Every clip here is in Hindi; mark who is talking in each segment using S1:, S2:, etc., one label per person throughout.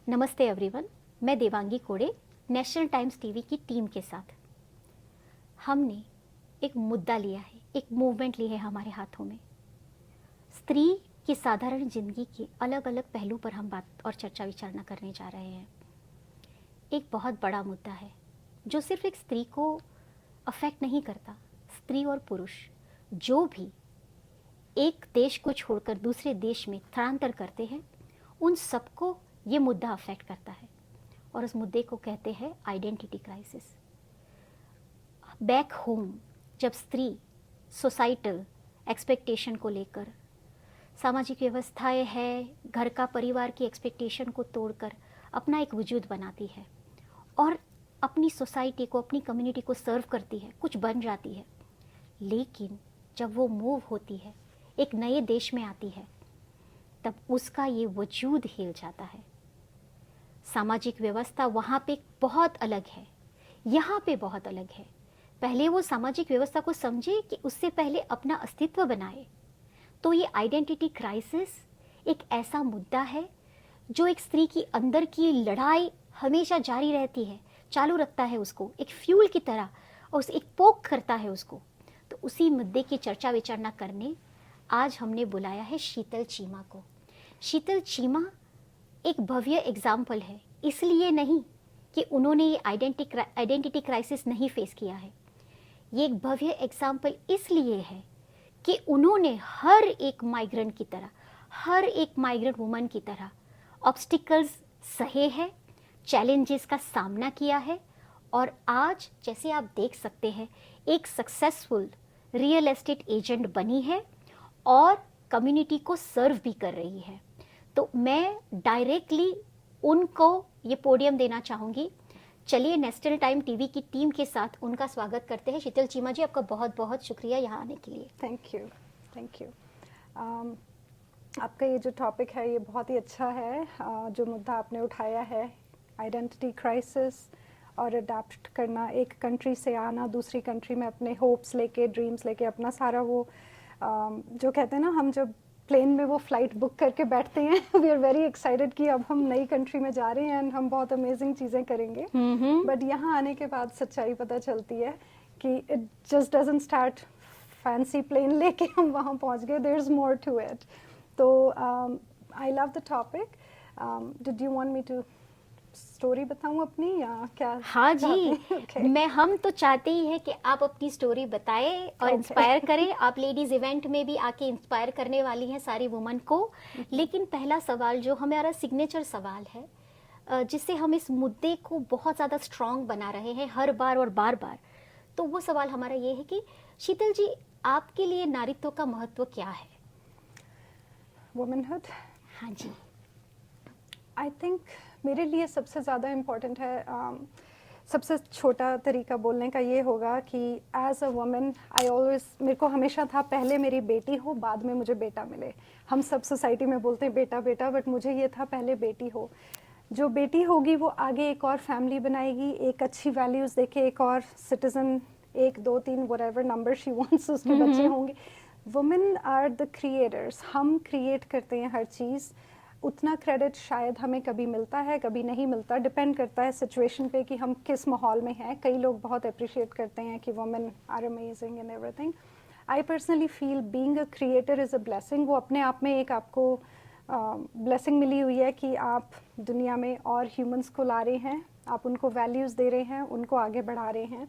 S1: नमस्ते एवरीवन, मैं देवांगी कोड़े नेशनल टाइम्स टीवी की टीम के साथ। हमने एक मुद्दा लिया है, एक मूवमेंट ली है हमारे हाथों में। स्त्री की साधारण जिंदगी के अलग अलग पहलू पर हम बात और चर्चा विचारणा करने जा रहे हैं। एक बहुत बड़ा मुद्दा है जो सिर्फ एक स्त्री को अफेक्ट नहीं करता। स्त्री और पुरुष जो भी एक देश को छोड़कर दूसरे देश में स्थानांतर करते हैं, उन सबको ये मुद्दा अफेक्ट करता है और उस मुद्दे को कहते हैं आइडेंटिटी क्राइसिस। बैक होम जब स्त्री सोसाइटल एक्सपेक्टेशन को लेकर, सामाजिक व्यवस्थाएं है, घर का परिवार की एक्सपेक्टेशन को तोड़कर अपना एक वजूद बनाती है और अपनी सोसाइटी को, अपनी कम्युनिटी को सर्व करती है, कुछ बन जाती है। लेकिन जब वो मूव होती है, एक नए देश में आती है, तब उसका ये वजूद हिल जाता है। सामाजिक व्यवस्था वहाँ पे बहुत अलग है, यहाँ पे बहुत अलग है। पहले वो सामाजिक व्यवस्था को समझे कि उससे पहले अपना अस्तित्व बनाए। तो ये आइडेंटिटी क्राइसिस एक ऐसा मुद्दा है जो एक स्त्री की अंदर की लड़ाई हमेशा जारी रहती है, चालू रखता है उसको एक फ्यूल की तरह और उसे एक पोक करता है उसको। तो उसी मुद्दे की चर्चा विचारणा करने आज हमने बुलाया है शीतल चीमा को। शीतल चीमा एक भव्य एग्जाम्पल है, इसलिए नहीं कि उन्होंने ये आइडेंटिटी क्राइसिस नहीं फेस किया है। ये एक भव्य एग्जाम्पल इसलिए है कि उन्होंने हर एक माइग्रेंट की तरह, हर एक माइग्रेंट वुमन की तरह ऑब्स्टिकल्स सहे हैं, चैलेंजेस का सामना किया है और आज जैसे आप देख सकते हैं एक सक्सेसफुल रियल एस्टेट एजेंट बनी है और कम्युनिटी को सर्व भी कर रही है। तो मैं डायरेक्टली उनको ये पोडियम देना चाहूँगी। चलिए नेशनल टाइम टीवी की टीम के साथ उनका स्वागत करते हैं। शीतल चीमा जी, आपका बहुत बहुत शुक्रिया यहाँ आने के लिए।
S2: Thank you. आपका ये जो टॉपिक है ये बहुत ही अच्छा है। जो मुद्दा आपने उठाया है, आइडेंटिटी क्राइसिस और अडेप्ट करना, एक कंट्री से आना दूसरी कंट्री में अपने होप्स लेके, ड्रीम्स लेके, अपना सारा वो जो कहते हैं ना, हम जब प्लेन में वो फ्लाइट बुक करके बैठते हैं वी आर वेरी एक्साइटेड कि अब हम नई कंट्री में जा रहे हैं एंड हम बहुत अमेजिंग चीज़ें करेंगे। बट यहाँ आने के बाद सच्चाई पता चलती है कि it just doesn't start fancy plane लेके हम वहाँ पहुँच गए, there is more to it. तो I love the topic. Did you want me to story बताऊं अपनी या क्या?
S1: हाँ जी,
S2: okay.
S1: हम तो चाहते ही हैं कि आप अपनी स्टोरी बताएं और इंस्पायर करें। आप लेडीज इवेंट में भी आके इंस्पायर करने वाली हैं सारी वुमन को। लेकिन पहला सवाल जो हमारा सिग्नेचर सवाल है, जिससे हम इस मुद्दे को बहुत ज़्यादा स्ट्रॉन्ग बना रहे हैं हर बार और बार बार, तो वो सवाल हमारा ये है कि शीतल जी, आपके लिए नारीत्व का महत्व क्या है?
S2: वुमेनहुड,
S1: हाँ जी।
S2: आई थिंक मेरे लिए सबसे ज़्यादा इम्पोर्टेंट है, सबसे छोटा तरीका बोलने का ये होगा कि as a woman I always, मेरे को हमेशा था पहले मेरी बेटी हो, बाद में मुझे बेटा मिले। हम सब सोसाइटी में बोलते हैं बेटा बेटा, बट मुझे ये था पहले बेटी हो। जो बेटी होगी वो आगे एक और फैमिली बनाएगी, एक अच्छी वैल्यूज़ देके एक और citizen, 1 2 3 whatever number she wants, उसके बच्चे होंगे। वुमेन आर द क्रिएटर्स, हम क्रिएट करते हैं हर चीज़। उतना क्रेडिट शायद हमें कभी मिलता है, कभी नहीं मिलता, डिपेंड करता है सिचुएशन पे कि हम किस माहौल में हैं। कई लोग बहुत अप्रिशिएट करते हैं कि women are amazing and everything. I personally feel being a creator is a blessing. वो अपने आप में एक आपको ब्लेसिंग मिली हुई है कि आप दुनिया में और ह्यूमंस को ला रहे हैं, आप उनको वैल्यूज़ दे रहे हैं, उनको आगे बढ़ा रहे हैं।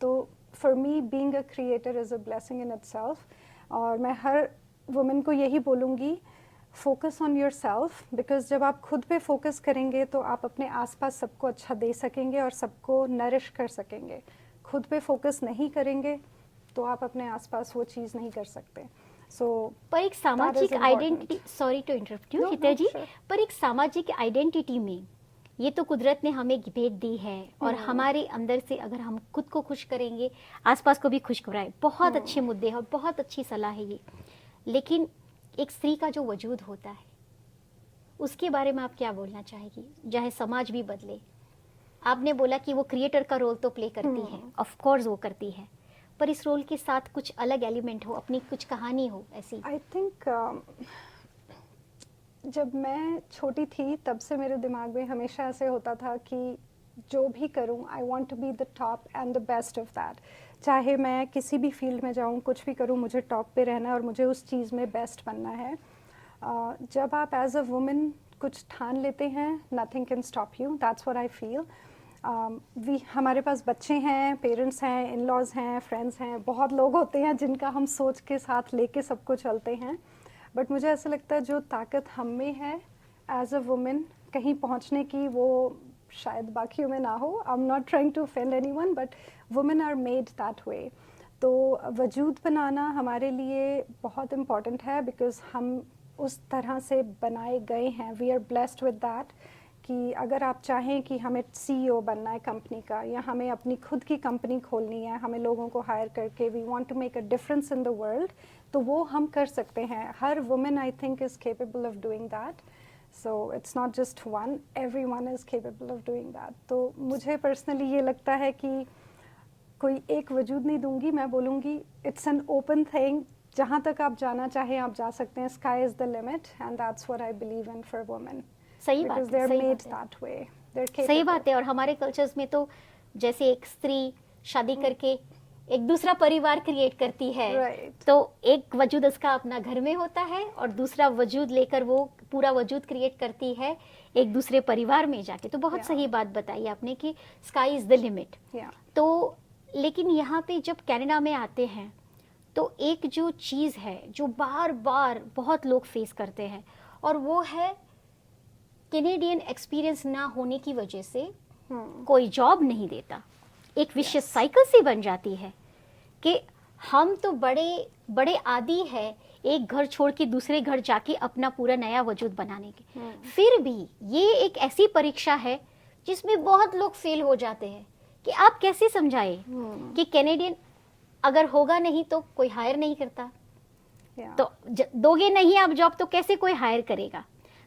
S2: तो for me being a creator is a blessing in itself. और मैं हर वुमेन को यही बोलूँगी, focus on your self, because जब आप खुद पे फोकस करेंगे तो आप अपने आसपास सबको अच्छा दे सकेंगे और सबको नरिश कर सकेंगे। खुद पे फोकस नहीं करेंगे तो आप अपने आसपास वो चीज़ नहीं कर सकते।
S1: पर एक सामाजिक identity, sorry to interrupt you Sheetal ji, पर एक सामाजिक आइडेंटिटी में ये तो कुदरत ने हमें भेद दी है और हमारे अंदर से अगर हम खुद को खुश करेंगे, आसपास को भी खुश कराएं, बहुत अच्छे मुद्दे हैं और बहुत अच्छी सलाह है ये। लेकिन एक स्त्री का जो वजूद होता है, उसके बारे में आप क्या बोलना चाहेगी? चाहे समाज भी बदले, आपने बोला कि वो क्रिएटर का रोल तो प्ले करती है, ऑफ कोर्स वो करती है, पर इस रोल के साथ कुछ अलग एलिमेंट हो, अपनी कुछ कहानी हो ऐसी।
S2: आई थिंक जब मैं छोटी थी तब से मेरे दिमाग में हमेशा ऐसे होता था कि जो भी करूं I want to be the top and the best of that. चाहे मैं किसी भी फील्ड में जाऊं, कुछ भी करूं, मुझे टॉप पे रहना है और मुझे उस चीज़ में बेस्ट बनना है। जब आप एज अ वुमेन कुछ ठान लेते हैं, nothing can stop you, that's what I feel. हमारे पास बच्चे हैं, पेरेंट्स हैं, इन लॉज हैं, फ्रेंड्स हैं, बहुत लोग होते हैं जिनका हम सोच के साथ लेके सबको चलते हैं। बट मुझे ऐसा लगता है जो ताकत हम में है एज अ वुमेन कहीं पहुंचने की, वो शायद बाकियों में ना हो। I am not trying to offend anyone, but women are made that way. तो वजूद बनाना हमारे लिए बहुत इम्पॉर्टेंट है, बिकॉज हम उस तरह से बनाए गए हैं। We are blessed with that कि अगर आप चाहें कि हमें CEO बनना है कंपनी का, या हमें अपनी खुद की कंपनी खोलनी है, हमें लोगों को हायर करके we want to make a difference in the world, तो वो हम कर सकते हैं। हर women I think is capable of doing that. So it's not just one, everyone is capable of doing that. तो मुझे पर्सनली ये लगता है कि कोई एक वजूद नहीं दूंगी, मैं बोलूँगी इट्स एन ओपन थिंग। जहाँ तक आप जाना चाहें आप जा सकते हैं। Sky is the limit and that's what I believe in for women,
S1: सही बात
S2: because
S1: है,
S2: they're
S1: सही
S2: made
S1: बात है,
S2: that way, they're
S1: सही
S2: capable।
S1: बात है। और हमारे कल्चर्स में तो जैसे एक स्त्री शादी करके एक दूसरा परिवार क्रिएट करती है,
S2: Right।
S1: तो एक वजूद उसका अपना घर में होता है और दूसरा वजूद लेकर वो पूरा वजूद क्रिएट करती है एक दूसरे परिवार में जाके। तो बहुत
S2: Yeah।
S1: सही बात बताई आपने कि sky is the limit.
S2: Yeah।
S1: तो लेकिन यहाँ पे जब कनाडा में आते हैं तो एक जो चीज़ है जो बार बार बहुत लोग फेस करते हैं, और वो है कैनेडियन एक्सपीरियंस ना होने की वजह से कोई जॉब नहीं देता। एक विशियस साइकिल सी बन जाती है कि हम तो बड़े बड़े आदी है एक घर छोड़ के दूसरे घर जाके अपना पूरा नया वजूद बनाने के। फिर भी ये एक ऐसी परीक्षा है जिसमें बहुत लोग फेल हो जाते हैं कि आप कैसे समझाए कि कैनेडियन अगर होगा नहीं तो कोई हायर नहीं करता।
S2: Yeah।
S1: तो दोगे नहीं आप जॉब तो कैसे कोई हायर करेगा।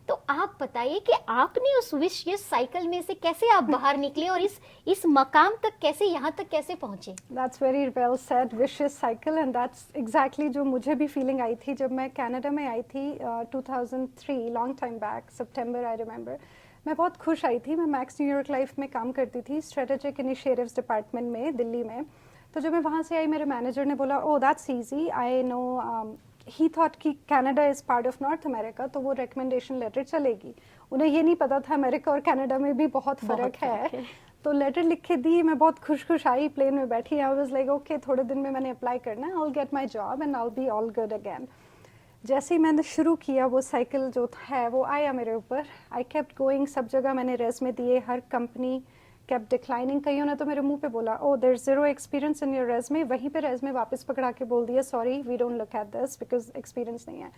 S1: तो आप बताइए कि आपने उस विशियस साइकिल में से कैसे आप बाहर निकले और इस मकाम तक कैसे, यहाँ तक कैसे पहुंचे।
S2: That's very well said, vicious cycle, and that's exactly जो मुझे भी फीलिंग आई थी जब मैं कनाडा में आई थी 2003, long time back, September I remember. मैं बहुत खुश आई थी। मैं मैक्स न्यूयॉर्क लाइफ में काम करती थी स्ट्रेटेजिक इनिशिएटिव्स डिपार्टमेंट में दिल्ली में। तो जब मैं वहाँ से आई मेरे मैनेजर ने बोला oh that's easy, I know he thought कि Canada is part of North America, तो वो रिकमेंडेशन लेटर चलेगी। उन्हें ये नहीं पता था अमेरिका और कनाडा में भी बहुत फ़र्क है। तो लेटर लिख के दी, मैं बहुत खुश आई, प्लेन में बैठी। आई वाज लाइक ओके थोड़े दिन में मैंने अप्लाई करना है, I will get my job and I will be all good again. जैसे ही मैंने शुरू किया वो साइकिल जो है वो आया मेरे ऊपर। आई केप्ट गोइंग, सब जगह मैंने रेज़्यूमे दिए, हर कंपनी केप्ट डिक्लाइनिंग। कईयों ने तो मेरे मुंह पे बोला oh there is zero experience in your resume, वहीं पे रेज़्यूमे वापस पकड़ा के बोल दिया sorry we don't look at this because experience नहीं है।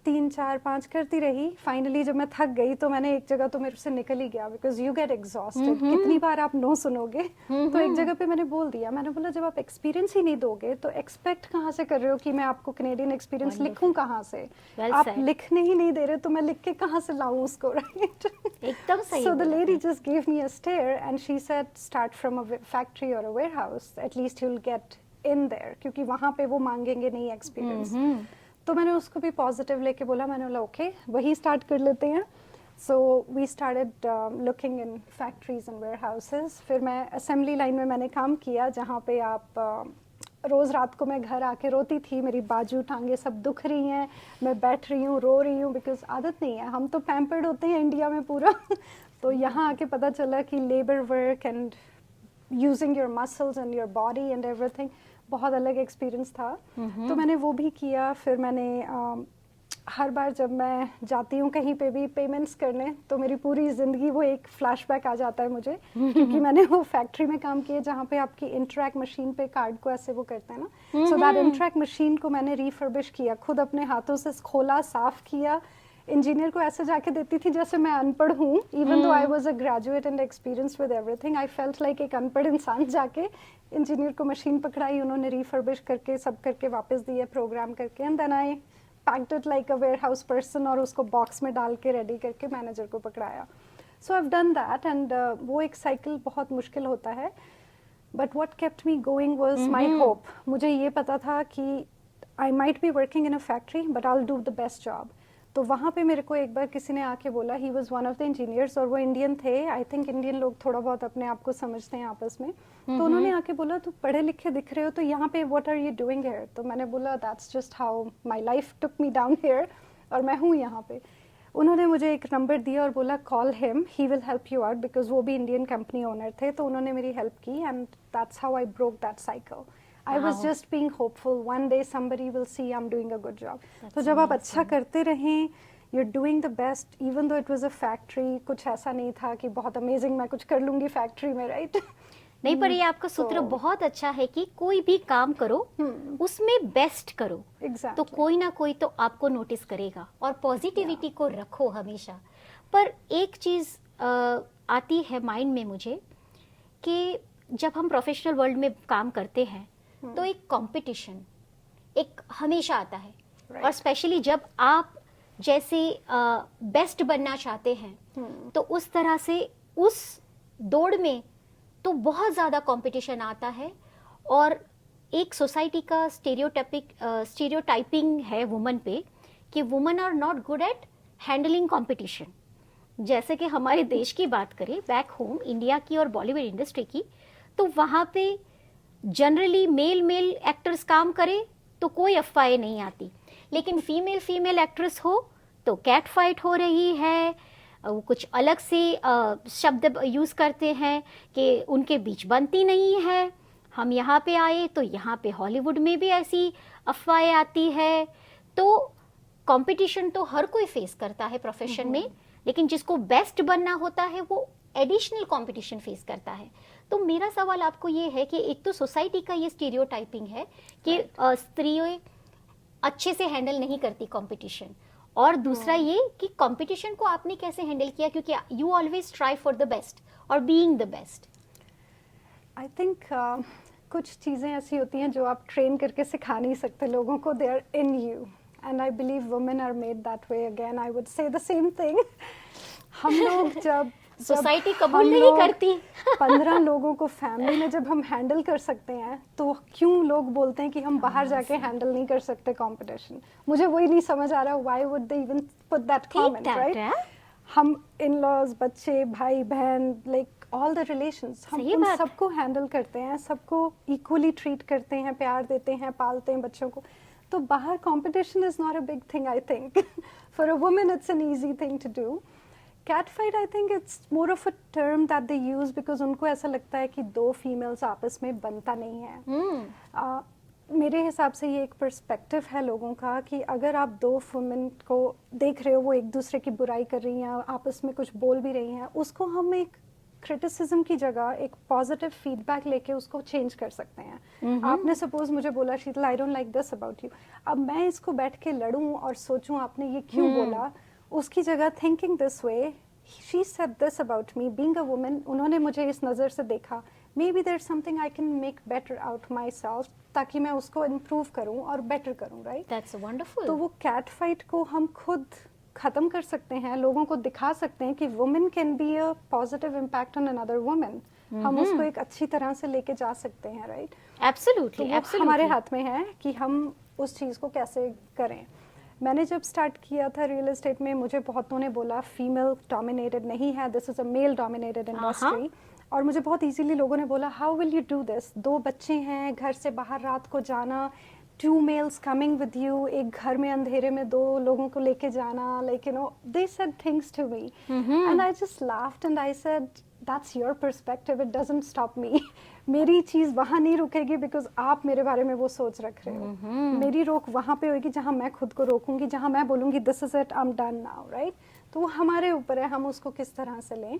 S2: 3 4 5 करती रही। फाइनली जब मैं थक गई तो मैंने एक जगह तो मेरे से निकल ही गया, बिकॉज यू गेट एग्जॉस्टेड, कितनी बार आप नो सुनोगे। तो एक जगह पे मैंने बोल दिया, मैंने बोला जब आप एक्सपीरियंस ही नहीं दोगे तो एक्सपेक्ट कहाँ से कर रहे हो कि मैं आपको कैनेडियन एक्सपीरियंस लिखूं कहाँ से। आप लिखने ही नहीं दे रहे तो मैं लिख के कहाँ से लाऊं उसको, राइट।
S1: एकदम सही।
S2: So the lady just gave me a stare and she said start from a factory or a warehouse, at least you'll get in there, क्योंकि वहाँ पे वो मांगेंगे नहीं एक्सपीरियंस। तो मैंने उसको भी पॉजिटिव लेके बोला, मैंने बोला ओके वही स्टार्ट कर लेते हैं। So we started looking in factories and warehouses. फिर मैं असेंबली लाइन में मैंने काम किया, जहाँ पे आप रोज़ रात को मैं घर आके रोती थी, मेरी बाजू टांगे सब दुख रही हैं, मैं बैठ रही हूँ रो रही हूँ, बिकॉज आदत नहीं है। हम तो पैम्पर्ड होते हैं इंडिया में पूरा तो यहाँ आके पता चला कि labour work and using your muscles and your body and everything बहुत अलग एक्सपीरियंस था। तो मैंने वो भी किया। फिर मैंने हर बार जब मैं जाती हूँ कहीं पे भी पेमेंट्स करने तो मेरी पूरी ज़िंदगी वो एक फ्लैशबैक आ जाता है मुझे क्योंकि मैंने वो फैक्ट्री में काम किया जहाँ पे आपकी इंटरैक्ट मशीन पे कार्ड को ऐसे वो करते हैं ना। सो दैट इंटरैक्ट मशीन को मैंने रिफर्बिश किया, खुद अपने हाथों से खोला, साफ़ किया। इंजीनियर को ऐसे जाके देती थी जैसे मैं अनपढ़ हूँ। Even though I was a graduate and experience with everything, I felt like एक अनपढ़ इंसान जाके इंजीनियर को मशीन पकड़ाई, उन्होंने रिफर्बिश करके सब करके वापस दिए प्रोग्राम करके, and then I packed it like a warehouse person और उसको बॉक्स में डाल के रेडी करके मैनेजर को पकड़ाया। So I have done that and वो एक साइकिल बहुत मुश्किल होता है, but what kept me going was my hope. मुझे ये पता था कि I might be working in a factory but I will do the best job. तो वहाँ पे मेरे को एक बार किसी ने आके बोला, he was one of the engineers और वो इंडियन थे, आई थिंक इंडियन लोग थोड़ा बहुत अपने आप को समझते हैं आपस में, तो उन्होंने आके बोला तू पढ़े लिखे दिख रहे हो तो यहाँ पे what are you doing here? तो मैंने बोला that's just how my life took me down here, और मैं हूँ यहाँ पे। उन्होंने मुझे एक नंबर दिया और बोला call him, he will help you out, because वो भी इंडियन कंपनी ओनर थे, तो उन्होंने मेरी हेल्प की and that's how I broke that cycle. I was just being hopeful, one day somebody will see I'm doing a good job. तो जब आप अच्छा करते रहें, you're doing the best, even though it was a factory, कुछ ऐसा नहीं था कि बहुत अमेजिंग मैं कुछ कर लूंगी फैक्ट्री में, राइट?
S1: नहीं, पर ये आपका सूत्र बहुत अच्छा है कि कोई भी काम करो उसमें बेस्ट करो,
S2: Exactly.
S1: तो कोई ना कोई तो आपको नोटिस करेगा, और पॉजिटिविटी को रखो हमेशा। पर एक चीज आती है माइंड में मुझे कि जब हम प्रोफेशनल वर्ल्ड में काम करते हैं तो एक कंपटीशन एक हमेशा आता है, और स्पेशली जब आप जैसे बेस्ट बनना चाहते हैं तो उस तरह से उस दौड़ में तो बहुत ज़्यादा कंपटीशन आता है, और एक सोसाइटी का स्टीरियोटाइपिंग है वुमन पे कि woman are not good at handling competition. जैसे कि हमारे देश की बात करें, बैक होम इंडिया की और बॉलीवुड इंडस्ट्री की, तो वहाँ पे जनरली मेल एक्टर्स काम करें तो कोई अफवाहें नहीं आती, लेकिन फीमेल एक्ट्रेस हो तो कैट फाइट हो रही है, वो कुछ अलग से शब्द यूज़ करते हैं कि उनके बीच बनती नहीं है। हम यहाँ पे आए तो यहाँ पे हॉलीवुड में भी ऐसी अफवाहें आती है। तो कंपटीशन तो हर कोई फेस करता है प्रोफेशन में, लेकिन जिसको बेस्ट बनना होता है वो एडिशनल कंपटीशन फेस करता है। तो मेरा सवाल आपको ये है कि एक तो सोसाइटी का ये स्टीरियोटाइपिंग है कि स्त्रियों अच्छे से हैंडल नहीं करती कंपटीशन, और दूसरा ये कि कंपटीशन को आपने कैसे हैंडल किया, क्योंकि you always try for the best और being the best.
S2: I think कुछ चीज़ें ऐसी होती हैं जो आप ट्रेन करके सिखा नहीं सकते लोगों को, they are in you, and I believe women are made that way. Again I would say the same thing. हम लोग जब
S1: सोसाइटी कबूल नहीं करती
S2: 15 लोगों को फैमिली में जब हम हैंडल कर सकते हैं, तो क्यों लोग बोलते हैं कि हम बाहर जाके हैंडल नहीं कर सकते कंपटीशन? मुझे वही नहीं समझ आ रहा, why would they even put that comment, right? हम इन लॉज, बच्चे, भाई बहन, लाइक ऑल द रिलेशंस, हम उन सबको हैंडल करते हैं, सबको इक्वली ट्रीट करते हैं, प्यार देते हैं, पालते हैं बच्चों को। तो बाहर competition is not a big thing, I think for a woman it's an easy thing to do. Catfight, I think it's more of a term that they use because उनको ऐसा लगता है कि दो फीमेल्स आपस में बनता नहीं है। मेरे हिसाब से ये एक पर्सपेक्टिव है लोगों का कि अगर आप दो वुमेन को देख रहे हो वो एक दूसरे की बुराई कर रही हैं, आपस में कुछ बोल भी रही हैं, उसको हम एक क्रिटिसिज्म की जगह एक पॉजिटिव फीडबैक लेके उसको चेंज कर सकते हैं। आपने सपोज मुझे बोला Sheetal I don't like this about you, अब मैं इसको बैठ के लड़ूं और सोचूं आपने ये क्यों बोला, उसकी जगह thinking this way, she said this about me, being a woman, उन्होंने मुझे इस नज़र से देखा, maybe there something I can make better out myself, ताकि मैं उसको इम्प्रूव करूं और बेटर करूं, राइट?
S1: That's wonderful.
S2: तो वो कैट फाइट को हम खुद ख़त्म कर सकते हैं, लोगों को दिखा सकते हैं कि women can be a positive impact on another women. हम उसको एक अच्छी तरह से लेके जा सकते हैं, राइट?
S1: एब्सोल्युटली,
S2: तो हमारे हाथ में है कि हम उस चीज़ को कैसे करें। मैंने जब स्टार्ट किया था रियल एस्टेट में, मुझे बहुतों ने बोला फीमेल डोमिनेटेड नहीं है, this is a male dominated industry, और मुझे बहुत इजीली लोगों ने बोला how will you do this, 2 बच्चे हैं, घर से बाहर रात को जाना, 2 मेल्स कमिंग विद यू, एक घर में अंधेरे में 2 लोगों को लेके जाना, like you know they said things to me and I just laughed and I said that's your perspective, it doesn't stop me. मेरी चीज़ वहाँ नहीं रुकेगी बिकॉज आप मेरे बारे में वो सोच रख रहे हो। मेरी रोक वहाँ पे होगी जहाँ मैं खुद को रोकूंगी, जहाँ मैं बोलूँगी this is it, I am done now, right? तो वो हमारे ऊपर है, हम उसको किस तरह से लें।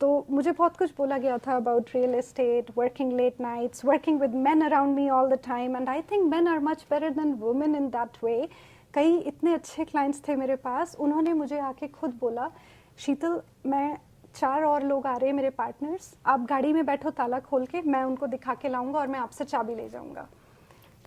S2: तो मुझे बहुत कुछ बोला गया था about real estate, working late nights, working with men around me all the time, and I think men are much better than women in that way. कई इतने अच्छे क्लाइंट्स थे मेरे पास, उन्होंने मुझे आके खुद बोला शीतल मैं 4 और लोग आ रहे हैं मेरे पार्टनर्स, आप गाड़ी में बैठो ताला खोल के, मैं उनको दिखा के लाऊंगा और मैं आपसे चाबी ले जाऊंगा।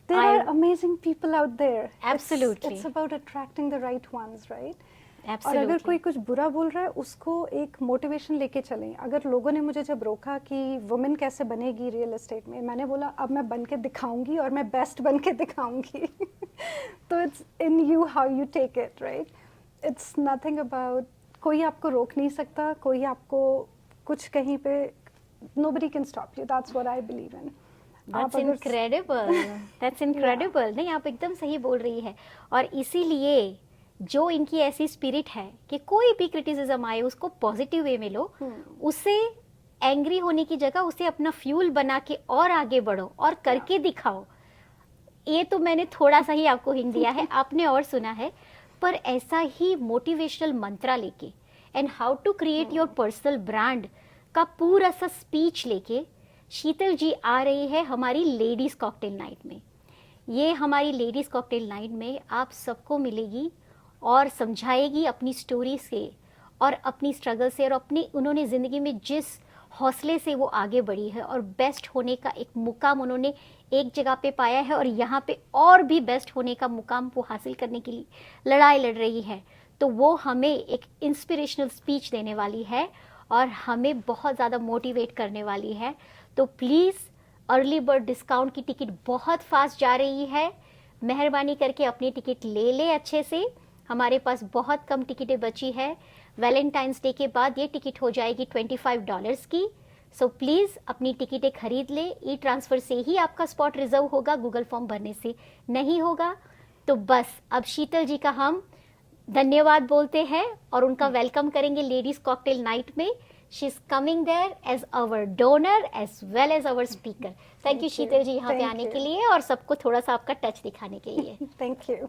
S2: There are amazing people out there.
S1: Absolutely.
S2: It's about attracting the right ones, right?
S1: Absolutely.
S2: और अगर कोई कुछ बुरा बोल रहा है उसको एक मोटिवेशन लेके चलें। अगर लोगों ने मुझे जब रोका कि वुमेन कैसे बनेगी रियल एस्टेट में, मैंने बोला अब मैं बन के दिखाऊंगी और मैं बेस्ट बन के दिखाऊंगी। तो it's in you how you take it, right? It's nothing about, कोई आपको रोक नहीं सकता, कोई आपको कुछ कहीं पे, nobody can stop you, that's what I believe in.
S1: That's incredible. That's incredible. नहीं, आप एकदम सही बोल रही है। और इसीलिए जो इनकी ऐसी स्पिरिट है कि कोई भी क्रिटिसिज्म आए उसको पॉजिटिव वे में लो, उससे एंग्री होने की जगह उसे अपना फ्यूल बना के और आगे बढ़ो और करके दिखाओ। ये तो मैंने थोड़ा सा ही आपको हिंट दिया है, आपने और सुना है, पर ऐसा ही मोटिवेशनल मंत्रा लेके and how to create your personal brand का पूरा सा स्पीच लेके शीतल जी आ रही है हमारी लेडीज कॉकटेल नाइट में। ये हमारी लेडीज कॉकटेल नाइट में आप सबको मिलेगी और समझाएगी अपनी स्टोरी से और अपनी स्ट्रगल से, और अपनी उन्होंने ज़िंदगी में जिस हौसले से वो आगे बढ़ी है और बेस्ट होने का एक मुकाम उन्होंने एक जगह पे पाया है, और यहाँ पे और भी बेस्ट होने का मुकाम वो हासिल करने के लिए लड़ाई लड़ रही है। तो वो हमें एक इंस्पिरेशनल स्पीच देने वाली है और हमें बहुत ज़्यादा मोटिवेट करने वाली है। तो प्लीज़ अर्ली बर्ड डिस्काउंट की टिकट बहुत फास्ट जा रही है, मेहरबानी करके अपनी टिकट ले ले अच्छे से। हमारे पास बहुत कम टिकटें बची है, वैलेंटाइंस डे के बाद ये टिकट हो जाएगी $25 की। सो प्लीज़ अपनी टिकटें खरीद ले, ई ट्रांसफ़र से ही आपका स्पॉट रिजर्व होगा, गूगल फॉर्म भरने से नहीं होगा। तो बस अब शीतल जी का हम धन्यवाद बोलते हैं और उनका वेलकम करेंगे लेडीज कॉकटेल नाइट में। She is coming there as our donor as well as our speaker. Thank you Sheetal ji यहाँ पे आने के लिए और सबको थोड़ा सा आपका टच दिखाने के लिए।
S2: Thank you.